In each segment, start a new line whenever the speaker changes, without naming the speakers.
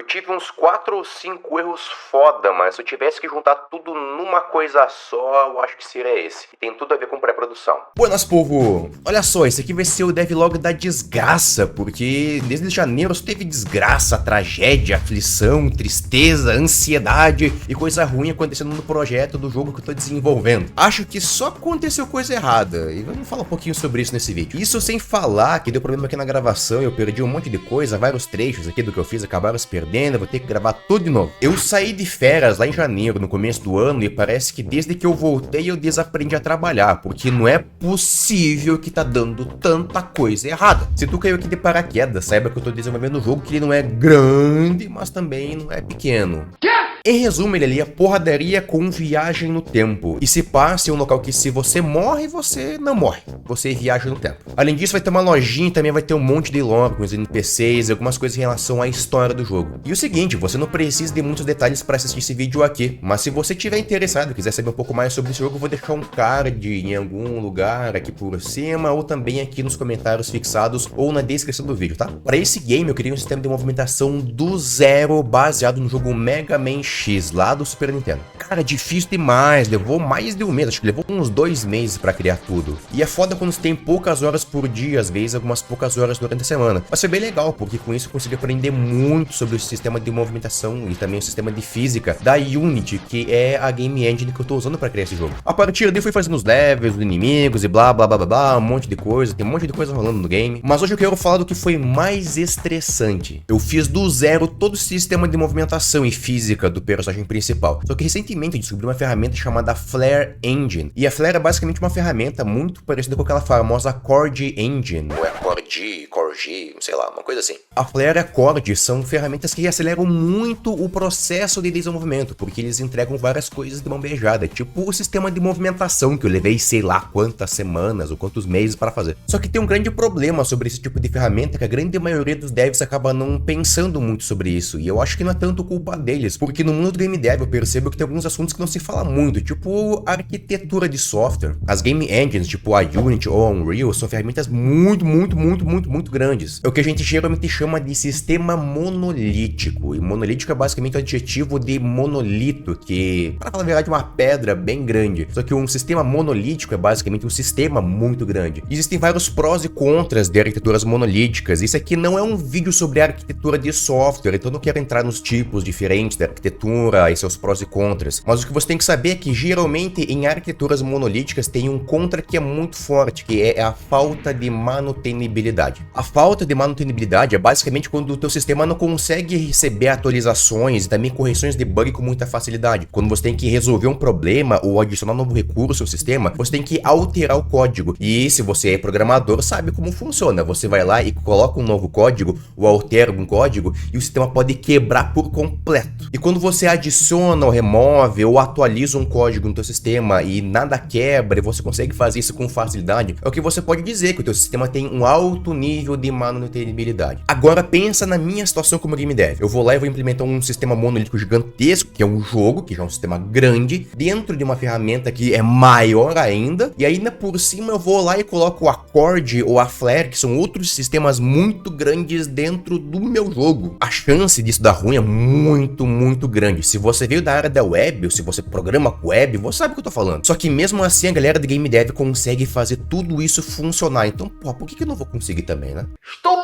tive uns 4 ou 5 erros foda, mas se eu tivesse que juntar tudo numa coisa só, eu acho que seria esse. E tem tudo a ver com pré-produção.
Buenas, povo! Olha só, esse aqui vai ser o devlog da desgraça, porque desde janeiro só teve desgraça, tragédia, aflição, tristeza, ansiedade e coisa ruim acontecendo no projeto do jogo que eu tô desenvolvendo. Acho que só aconteceu coisa errada, e vamos falar um pouquinho sobre isso nesse vídeo. Isso sem falar que deu problema aqui na gravação, eu perdi um monte de coisa, vários trechos aqui do que eu fiz acabaram se perdendo, eu vou ter que gravar tudo de novo. Eu saí de férias lá em janeiro, no começo do ano, e parece que desde que eu voltei eu desaprendi a trabalhar, porque não é possível que tá dando tanta coisa errada. Se tu caiu aqui de paraquedas, saiba que eu tô desenvolvendo um jogo que ele não é grande, mas também não é pequeno. Em resumo, ele ali é porradaria com viagem no tempo. E se passa é um local que se você morre, você não morre. Você viaja no tempo. Além disso, vai ter uma lojinha e também vai ter um monte de lore com os NPCs e algumas coisas em relação à história do jogo. E o seguinte, você não precisa de muitos detalhes para assistir esse vídeo aqui. Mas se você tiver interessado e quiser saber um pouco mais sobre esse jogo, eu vou deixar um card em algum lugar aqui por cima ou também aqui nos comentários fixados ou na descrição do vídeo, tá? Para esse game, eu criei um sistema de movimentação do zero baseado no jogo Mega Man X lá do Super Nintendo. Cara, difícil demais, levou mais de um mês, acho que levou uns 2 meses pra criar tudo. E é foda quando você tem poucas horas por dia, às vezes algumas poucas horas durante a semana. Mas foi bem legal, porque com isso eu consegui aprender muito sobre o sistema de movimentação e também o sistema de física da Unity, que é a game engine que eu tô usando pra criar esse jogo. A partir daí eu fui fazendo os levels, os inimigos e blá blá blá blá blá, um monte de coisa, tem um monte de coisa rolando no game. Mas hoje eu quero falar do que foi mais estressante. Eu fiz do zero todo o sistema de movimentação e física do personagem principal. Só que recentemente eu descobri uma ferramenta chamada Flare Engine. E a Flare é basicamente uma ferramenta muito parecida com aquela famosa Chord Engine. Ou é Chord, sei lá, uma coisa assim. A Flare e a Chord são ferramentas que aceleram muito o processo de desenvolvimento, porque eles entregam várias coisas de mão beijada, tipo o sistema de movimentação que eu levei sei lá quantas semanas ou quantos meses para fazer. Só que tem um grande problema sobre esse tipo de ferramenta, que a grande maioria dos devs acaba não pensando muito sobre isso, e eu acho que não é tanto culpa deles, porque no mundo do game dev eu percebo que tem alguns assuntos que não se fala muito, tipo arquitetura de software. As game engines, tipo a Unity ou a Unreal, são ferramentas muito grandes. É o que a gente geralmente chama de sistema monolítico, e monolítico é basicamente o adjetivo de monolito, que, para falar a verdade, é uma pedra bem grande. Só que um sistema monolítico é basicamente um sistema muito grande. Existem vários prós e contras de arquiteturas monolíticas. Isso aqui não é um vídeo sobre arquitetura de software, então eu não quero entrar nos tipos diferentes da arquitetura e seus prós e contras. Mas o que você tem que saber é que geralmente em arquiteturas monolíticas tem um contra que é muito forte, que é a falta de manutenibilidade. A falta de manutenibilidade é basicamente quando o teu sistema não consegue receber atualizações e também correções de bug com muita facilidade. Quando você tem que resolver um problema ou adicionar um novo recurso ao sistema, você tem que alterar o código. E se você é programador, sabe como funciona. Você vai lá e coloca um novo código ou altera um código e o sistema pode quebrar por completo. E quando você adiciona ou remove ou atualiza um código no teu sistema e nada quebra e você consegue fazer isso com facilidade, é o que você pode dizer que o teu sistema tem um alto nível de manutenibilidade. Agora pensa na minha situação como game dev. Eu vou lá e vou implementar um sistema monolítico gigantesco, que é um jogo, que já é um sistema grande, dentro de uma ferramenta que é maior ainda, e ainda por cima eu vou lá e coloco a Chord ou a Flare, que são outros sistemas muito grandes dentro do meu jogo. A chance disso dar ruim é muito grande. Se você veio da área da web, ou se você programa com web, você sabe o que eu tô falando. Só que mesmo assim a galera de game dev consegue fazer tudo isso funcionar. Então, pô, por que eu não vou conseguir também, né?
Estou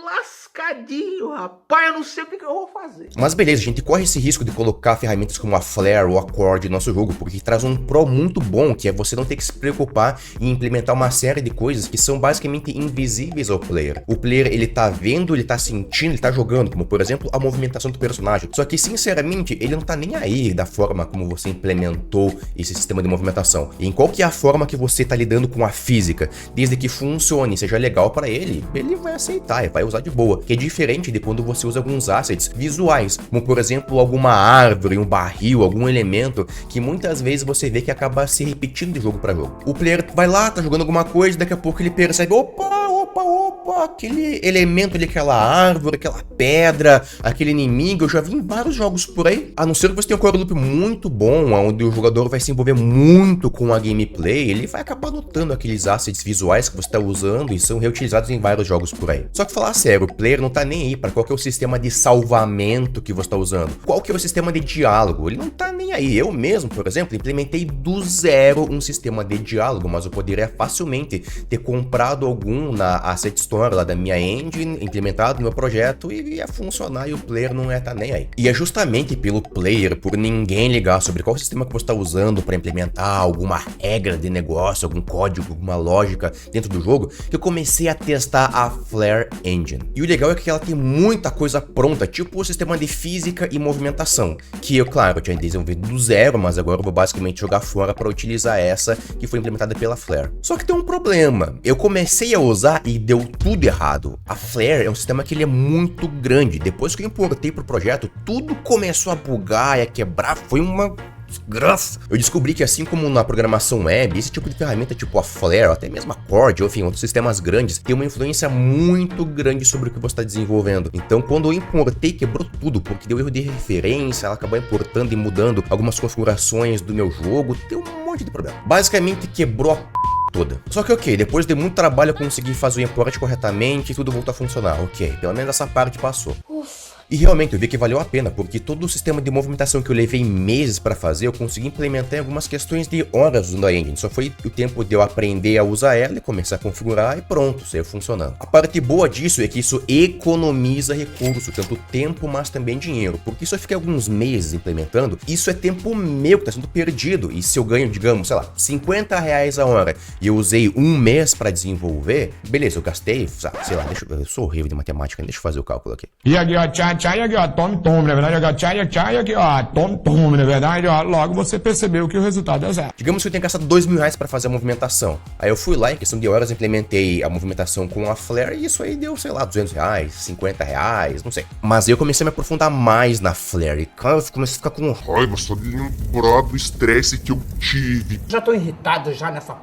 lascadinho, rapaz, eu não sei o que eu vou fazer.
Mas beleza, a gente corre esse risco de colocar ferramentas como a Flare ou a Chord no nosso jogo, porque traz um pro muito bom, que é você não ter que se preocupar em implementar uma série de coisas que são basicamente invisíveis ao player. O player, ele tá vendo, ele tá sentindo, ele tá jogando, como por exemplo, a movimentação do personagem. Só que, sinceramente, ele não tá nem aí da forma como você implementou esse sistema de movimentação. E em qual que é a forma que você tá lidando com a física, desde que funcione e seja legal pra ele vai aceitar e vai usar de boa. Que é diferente de quando você usa alguns assets visuais, como por exemplo alguma árvore, um barril, algum elemento que muitas vezes você vê que acaba se repetindo de jogo para jogo. O player vai lá, tá jogando alguma coisa, daqui a pouco ele percebe, opa, opa, aquele elemento ali, aquela árvore, aquela pedra, aquele inimigo, eu já vi em vários jogos por aí. A não ser que você tenha um core loop muito bom, onde o jogador vai se envolver muito com a gameplay, ele vai acabar notando aqueles assets visuais que você tá usando e são reutilizados em vários jogos por aí. Só que falar sério, o player não tá nem aí pra qual que é o sistema de salvamento que você tá usando, qual que é o sistema de diálogo, ele não tá nem aí. Eu mesmo, por exemplo, implementei do zero um sistema de diálogo, mas eu poderia facilmente ter comprado algum na Asset Store lá da minha engine, implementado no meu projeto e ia funcionar e o player não ia estar nem aí. E é justamente pelo player, por ninguém ligar sobre qual sistema que você está usando para implementar alguma regra de negócio, algum código, alguma lógica dentro do jogo, que eu comecei a testar a Flare Engine. E o legal é que ela tem muita coisa pronta, tipo o sistema de física e movimentação, que eu, claro, eu tinha desenvolvido do zero, mas agora eu vou basicamente jogar fora para utilizar essa que foi implementada pela Flare. Só que tem um problema, eu comecei a usar e deu tudo errado. A Flare é um sistema que ele é muito grande, depois que eu importei pro projeto, tudo começou a bugar e a quebrar, foi uma desgraça. Eu descobri que assim como na programação web, esse tipo de ferramenta tipo a Flare, ou até mesmo a Cord, ou enfim, outros sistemas grandes, tem uma influência muito grande sobre o que você está desenvolvendo. Então quando eu importei, quebrou tudo, porque deu erro de referência, ela acabou importando e mudando algumas configurações do meu jogo, deu um monte de problema. Basicamente quebrou a toda. Só que ok, depois de muito trabalho eu consegui fazer o import corretamente e tudo voltou a funcionar. Ok, pelo menos essa parte passou. E realmente eu vi que valeu a pena, porque todo o sistema de movimentação que eu levei meses para fazer, eu consegui implementar em algumas questões de horas usando a engine. Só foi o tempo de eu aprender a usar ela e começar a configurar e pronto, saiu funcionando. A parte boa disso é que isso economiza recurso, tanto tempo, mas também dinheiro. Porque se eu fiquei alguns meses implementando, isso é tempo meu que está sendo perdido. E se eu ganho, digamos, sei lá, R$50 a hora e eu usei um mês para desenvolver, beleza, eu gastei, sei lá, eu sou horrível de matemática, deixa eu fazer o cálculo aqui.
E aqui, ó, tchai, aqui, ó, tome, na verdade, aqui, ó, tchai, aqui, ó, tome, na verdade, ó, logo você percebeu que o resultado é zero.
Digamos que eu tenha gastado R$2.000 para fazer a movimentação. Aí eu fui lá, em questão de horas, implementei a movimentação com a Flare e isso aí deu, sei lá, R$200, R$50, não sei. Mas aí eu comecei a me aprofundar mais na Flare e, cara, eu comecei a ficar com
raiva, só de lembrar do estresse que eu tive.
Já tô irritado já nessa...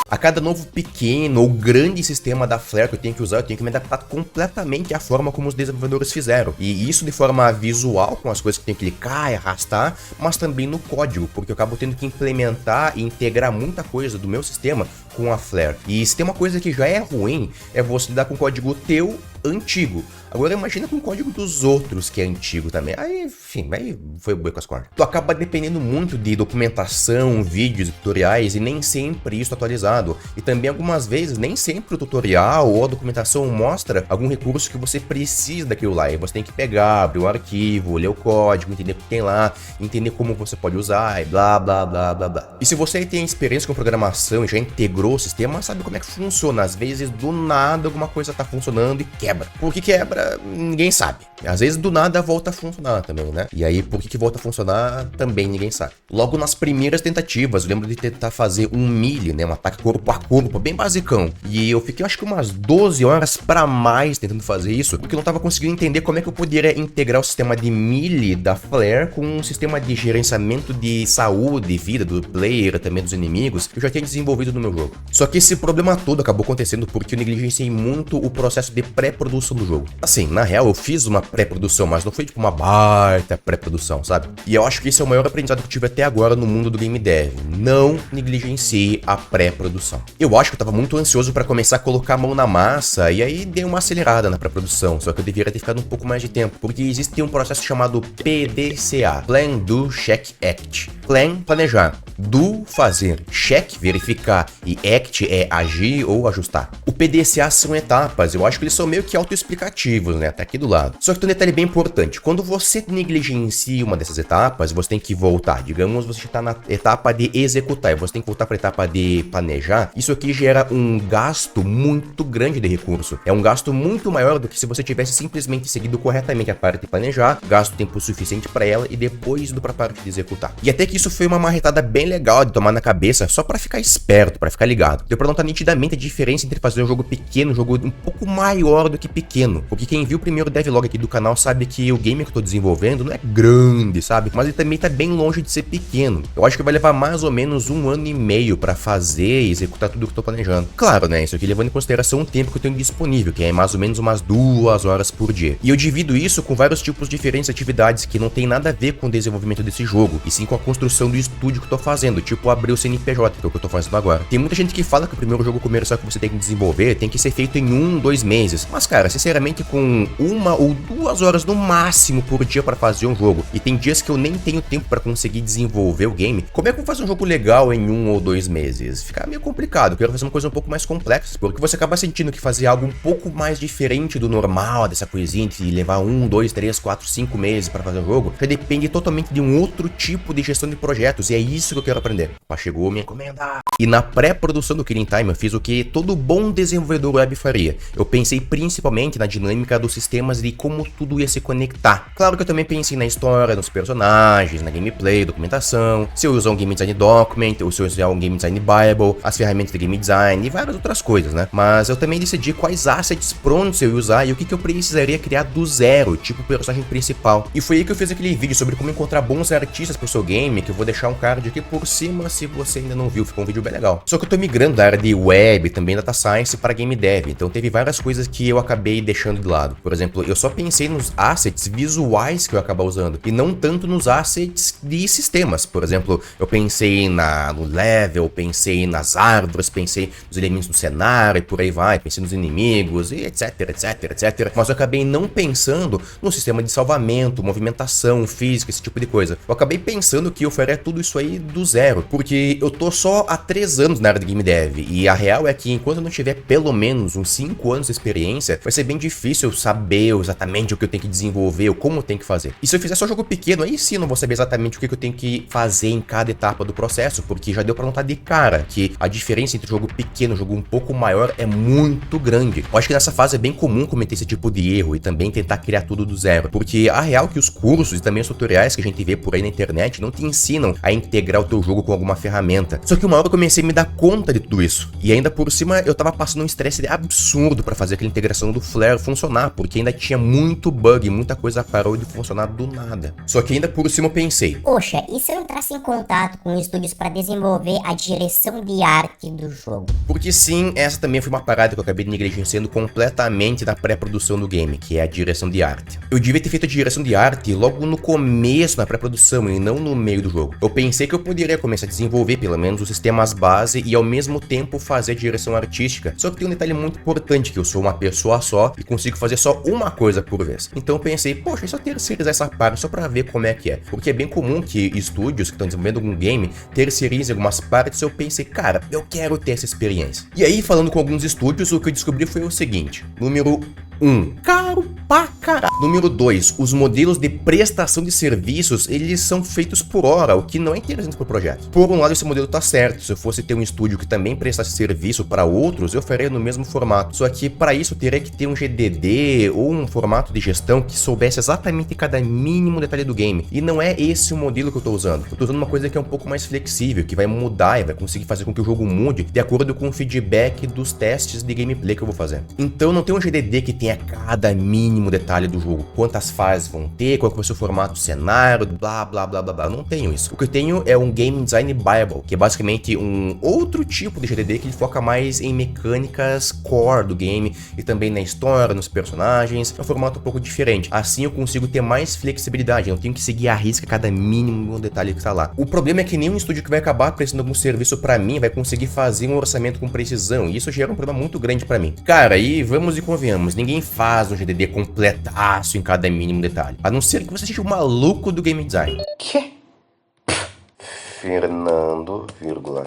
A cada novo pequeno ou grande sistema da Flare que eu tenho que usar, eu tenho que me adaptar completamente à forma como os desenvolvedores fizeram. E isso de forma visual, com as coisas que eu tenho que clicar e arrastar, mas também no código, porque eu acabo tendo que implementar e integrar muita coisa do meu sistema com a Flare. E se tem uma coisa que já é ruim, é você lidar com o código teu antigo. Agora imagina com o código dos outros que é antigo também. Aí, enfim, aí foi o boi com as cordas. Tu acaba dependendo muito de documentação, vídeos e tutoriais e nem sempre isso é atualizado. E também algumas vezes nem sempre o tutorial ou a documentação mostra algum recurso que você precisa daquilo lá. E você tem que pegar, abrir o arquivo, ler o código, entender o que tem lá, entender como você pode usar e blá blá blá blá blá. E se você tem experiência com programação e já integrou o sistema, sabe como é que funciona. Às vezes do nada alguma coisa tá funcionando e quebra. Por que quebra? Ninguém sabe. Às vezes do nada volta a funcionar também, né? E aí por que volta a funcionar também ninguém sabe. Logo nas primeiras tentativas, eu lembro de tentar fazer um melee, né? Um ataque corpo a corpo, bem basicão. E eu fiquei acho que umas 12 horas pra mais tentando fazer isso, porque eu não tava conseguindo entender como é que eu poderia integrar o sistema de melee da Flare com um sistema de gerenciamento de saúde e vida do player, também dos inimigos, que eu já tinha desenvolvido no meu jogo. Só que esse problema todo acabou acontecendo porque eu negligenciei muito o processo de pré-produção do jogo. Assim, na real, eu fiz uma pré-produção, mas não foi tipo uma baita pré-produção, sabe? E eu acho que esse é o maior aprendizado que eu tive até agora no mundo do game dev. Não negligencie a pré-produção. Eu acho que eu tava muito ansioso pra começar a colocar a mão na massa, e aí dei uma acelerada na pré-produção, só que eu deveria ter ficado um pouco mais de tempo, porque existe um processo chamado PDCA, Plan, Do, Check, Act. Plan, planejar. Do, fazer. Check, verificar. E Act é agir ou ajustar. O PDCA são etapas, eu acho que eles são meio que autoexplicativos, né? Tá aqui do lado. Só que tem um detalhe bem importante. Quando você negligencia uma dessas etapas, você tem que voltar. Digamos, você está na etapa de executar e você tem que voltar para a etapa de planejar. Isso aqui gera um gasto muito grande de recurso. É um gasto muito maior do que se você tivesse simplesmente seguido corretamente a parte de planejar, gasto tempo suficiente para ela e depois indo para a parte de executar. E até que Isso foi uma marretada bem legal de tomar na cabeça, só pra ficar esperto, pra ficar ligado. Deu pra notar nitidamente a diferença entre fazer um jogo pequeno e um jogo um pouco maior do que pequeno. Porque quem viu o primeiro devlog aqui do canal sabe que o game que eu tô desenvolvendo não é grande, sabe? Mas ele também tá bem longe de ser pequeno. Eu acho que vai levar mais ou menos 1 ano e meio pra fazer e executar tudo o que eu tô planejando. Claro, né? Isso aqui levando em consideração o tempo que eu tenho disponível, que é mais ou menos umas 2 horas por dia. E eu divido isso com vários tipos diferentes de atividades que não tem nada a ver com o desenvolvimento desse jogo, e sim com a construção do estúdio que eu tô fazendo, tipo abrir o CNPJ, que é o que eu tô fazendo agora. Tem muita gente que fala que o primeiro jogo comercial que você tem que desenvolver tem que ser feito em 1-2 meses. Mas cara, sinceramente, com 1 ou 2 horas no máximo por dia pra fazer um jogo, e tem dias que eu nem tenho tempo pra conseguir desenvolver o game, como é que eu vou fazer um jogo legal em 1 ou 2 meses? Fica meio complicado. Eu quero fazer uma coisa um pouco mais complexa, porque você acaba sentindo que fazer algo um pouco mais diferente do normal, dessa coisinha de levar 1, 2, 3, 4, 5 meses pra fazer o jogo, já depende totalmente de um outro tipo de gestão de projetos, e é isso que eu quero aprender. Mas chegou minha encomenda. E na pré-produção do Killing Time eu fiz o que todo bom desenvolvedor web faria. Eu pensei principalmente na dinâmica dos sistemas e como tudo ia se conectar. Claro que eu também pensei na história, nos personagens, na gameplay, documentação, se eu usar um game design document, ou se eu usar um game design bible, as ferramentas de game design e várias outras coisas, né? Mas eu também decidi quais assets prontos eu ia usar e o que eu precisaria criar do zero, tipo o personagem principal. E foi aí que eu fiz aquele vídeo sobre como encontrar bons artistas pro seu game, que eu vou deixar um card aqui por cima se você ainda não viu, ficou um vídeo bem legal. Só que eu tô migrando da área de web e também data science para game dev, então teve várias coisas que eu acabei deixando de lado. Por exemplo, eu só pensei nos assets visuais que eu ia acabar usando, e não tanto nos assets de sistemas. Por exemplo, eu pensei no level, pensei nas árvores, pensei nos elementos do cenário e por aí vai, pensei nos inimigos e etc, etc, etc. Mas eu acabei não pensando no sistema de salvamento, movimentação, física, esse tipo de coisa. Eu acabei pensando que eu faria tudo isso aí do zero, porque eu tô só há 3 anos na área de game dev, e a real é que enquanto eu não tiver pelo menos uns 5 anos de experiência, vai ser bem difícil eu saber exatamente o que eu tenho que desenvolver, ou como eu tenho que fazer. E se eu fizer só jogo pequeno, aí sim eu não vou saber exatamente o que eu tenho que fazer em cada etapa do processo, porque já deu pra notar de cara que a diferença entre jogo pequeno e jogo um pouco maior é muito grande. Eu acho que nessa fase é bem comum cometer esse tipo de erro e também tentar criar tudo do zero, porque a real é que os cursos e também os tutoriais que a gente vê por aí na internet não te ensinam a integrar o teu jogo com alguma ferramenta. Só que uma hora eu comecei a me dar conta de tudo isso, e ainda por cima eu tava passando um estresse absurdo pra fazer aquela integração do Flare funcionar, porque ainda tinha muito bug, muita coisa parou de funcionar do nada. Só que ainda por cima eu pensei,
poxa, e se eu entrasse em contato com estúdios para desenvolver a direção de arte do jogo?
Porque sim, essa também foi uma parada que eu acabei negligenciando completamente na pré-produção do game, que é a direção de arte. Eu devia ter feito a direção de arte logo no começo, na pré-produção, e não no meio do jogo. Eu pensei que eu poderia começar a desenvolver pelo menos os sistemas base e ao mesmo tempo fazer a direção artística. Só que tem um detalhe muito importante, que eu sou uma pessoa só e consigo fazer só uma coisa por vez. Então eu pensei, poxa, é só terceirizar essa parte só pra ver como é que é. Porque é bem comum que estúdios que estão desenvolvendo algum game terceirizem algumas partes, e eu pensei, cara, eu quero ter essa experiência. E aí, falando com alguns estúdios, o que eu descobri foi o seguinte: número 1, caro pra caralho. Número 2, os modelos de prestação de serviços, eles são feitos por hora, o que não é interessante pro projeto. Por um lado, esse modelo tá certo. Se eu fosse ter um estúdio que também prestasse serviço para outros, eu faria no mesmo formato. Só que para isso eu teria que ter um GDD ou um formato de gestão que soubesse exatamente cada mínimo detalhe do game. E não é esse o modelo que eu tô usando. Eu tô usando uma coisa que é um pouco mais flexível, que vai mudar e vai conseguir fazer com que o jogo mude de acordo com o feedback dos testes de gameplay que eu vou fazer. Então não tem um GDD que tenha cada mínimo detalhe do jogo, quantas fases vão ter, qual vai ser o formato do cenário, blá blá blá blá blá. Eu não tenho isso. O que eu tenho é um Game Design Bible, que é basicamente um outro tipo de GDD que ele foca mais em mecânicas core do game e também na história, nos personagens. É um formato um pouco diferente. Assim eu consigo ter mais flexibilidade, eu não tenho que seguir à risca cada mínimo detalhe que tá lá. O problema é que nenhum estúdio que vai acabar prestando algum serviço pra mim vai conseguir fazer um orçamento com precisão, e isso gera um problema muito grande pra mim. Cara, e vamos e convenhamos, ninguém faz um GDD completaço em cada mínimo detalhe, a não ser que você seja o maluco do game design.
Que? Fernando,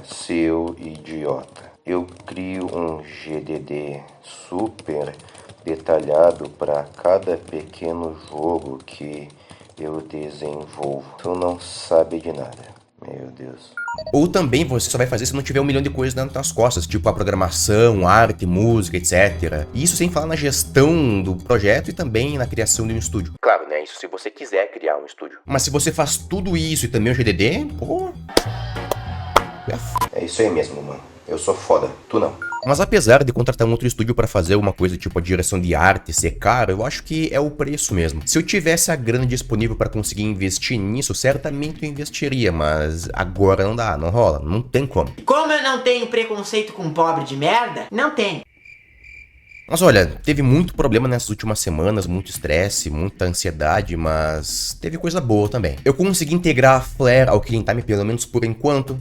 seu idiota. Eu crio um GDD super detalhado para cada pequeno jogo que eu desenvolvo. Tu não sabe de nada. Meu Deus.
Ou também você só vai fazer se não tiver 1 milhão de coisas dentro das costas, tipo a programação, arte, música, etc. E isso sem falar na gestão do projeto e também na criação de um estúdio.
Claro,
né? Isso se você quiser criar um estúdio. Mas se você faz tudo isso e também o GDD, pô...
É isso aí mesmo, mano. Eu sou foda, tu não.
Mas apesar de contratar um outro estúdio pra fazer uma coisa tipo a direção de arte ser caro, eu acho que é o preço mesmo. Se eu tivesse a grana disponível pra conseguir investir nisso, certamente eu investiria, mas agora não dá, não rola, não tem como.
Como eu não tenho preconceito com pobre de merda, não tem.
Mas olha, teve muito problema nessas últimas semanas, muito estresse, muita ansiedade, mas teve coisa boa também. Eu consegui integrar a Flare ao Killing Time pelo menos por enquanto.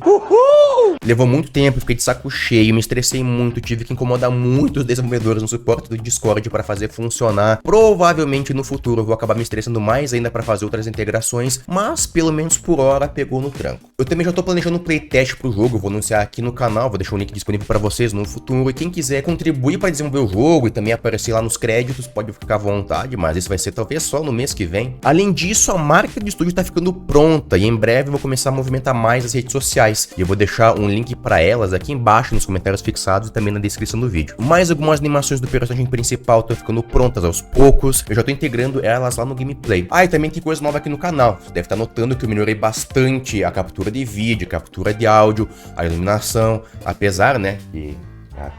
Levou muito tempo, fiquei de saco cheio, me estressei muito, tive que incomodar muitos desenvolvedores no suporte do Discord para fazer funcionar. Provavelmente no futuro eu vou acabar me estressando mais ainda para fazer outras integrações, mas pelo menos por hora pegou no tranco. Eu também já tô planejando um playtest pro jogo, vou anunciar aqui no canal, vou deixar o link disponível para vocês no futuro. E quem quiser contribuir para desenvolver o jogo e também aparecer lá nos créditos, pode ficar à vontade, mas isso vai ser talvez só no mês que vem. Além disso, a marca do estúdio tá ficando pronta e em breve eu vou começar a movimentar mais as redes sociais. E eu vou deixar um link para elas aqui embaixo nos comentários fixados e também na descrição do vídeo. Mais algumas animações do personagem principal estão ficando prontas aos poucos, eu já tô integrando elas lá no gameplay. Ah, e também tem coisa nova aqui no canal. Você deve estar notando que eu melhorei bastante a captura de vídeo, a captura de áudio, a iluminação, apesar, né, de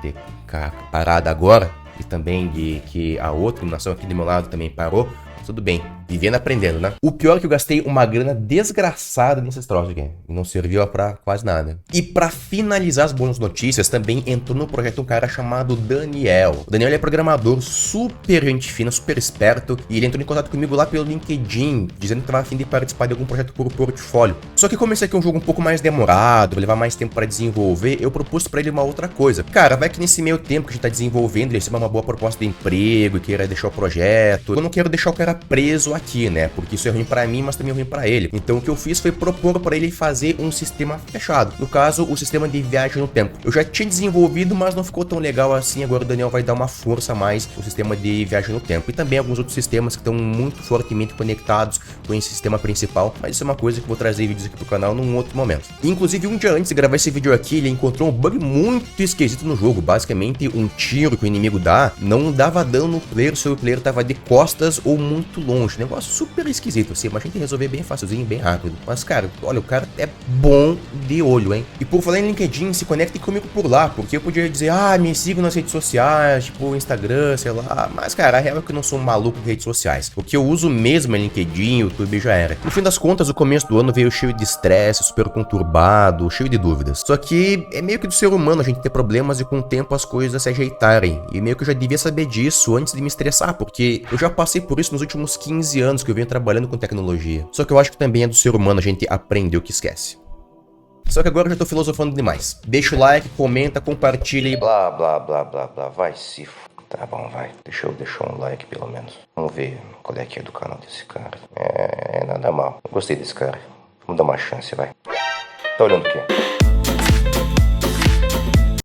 ter parado agora e também de que a outra iluminação aqui do meu lado também parou. Tudo bem, vivendo aprendendo, né? O pior é que eu gastei uma grana desgraçada nesses troços aqui. E não serviu pra quase nada. E pra finalizar as boas notícias, também entrou no projeto um cara chamado Daniel. O Daniel ele é programador, super gente fina, super esperto. E ele entrou em contato comigo lá pelo LinkedIn, dizendo que tava a fim de participar de algum projeto por portfólio. Só que como esse aqui é um jogo um pouco mais demorado, vai levar mais tempo pra desenvolver, eu propus pra ele uma outra coisa. Cara, vai que nesse meio tempo que a gente tá desenvolvendo, ele receba uma boa proposta de emprego e queira deixar o projeto. Eu não quero deixar o cara preso aqui, né? Porque isso é ruim pra mim, mas também é ruim pra ele. Então o que eu fiz foi propor pra ele fazer um sistema fechado. No caso, o sistema de viagem no tempo. Eu já tinha desenvolvido, mas não ficou tão legal assim. Agora o Daniel vai dar uma força a mais no sistema de viagem no tempo. E também alguns outros sistemas que estão muito fortemente conectados com esse sistema principal. Mas isso é uma coisa que eu vou trazer vídeos aqui pro canal num outro momento. Inclusive, um dia antes de gravar esse vídeo aqui, ele encontrou um bug muito esquisito no jogo. Basicamente, um tiro que o inimigo dá não dava dano no player se o player tava de costas ou muito longe. Negócio super esquisito, assim, mas a gente resolver bem facilzinho, bem rápido. Mas, cara, olha, o cara é bom de olho, hein? E por falar em LinkedIn, se conecte comigo por lá, porque eu podia dizer, ah, me siga nas redes sociais, tipo, Instagram, sei lá. Mas, cara, a real é que eu não sou um maluco de redes sociais. O que eu uso mesmo é LinkedIn, YouTube já era. No fim das contas, o começo do ano veio cheio de estresse, super conturbado, cheio de dúvidas. Só que é meio que do ser humano a gente ter problemas e com o tempo as coisas se ajeitarem. E meio que eu já devia saber disso antes de me estressar, porque eu já passei por isso nos últimos 15 anos que eu venho trabalhando com tecnologia. Só que eu acho que também é do ser humano a gente aprender o que esquece. Só que agora eu já tô filosofando demais. Deixa o like, comenta, compartilha e
Blá, blá, blá, blá, blá. Vai se f... Tá bom, vai. Deixa eu deixar um like pelo menos. Vamos ver qual é que é do canal desse cara. É nada mal. Eu gostei desse cara. Vamos dar uma chance, vai. Tá olhando o quê?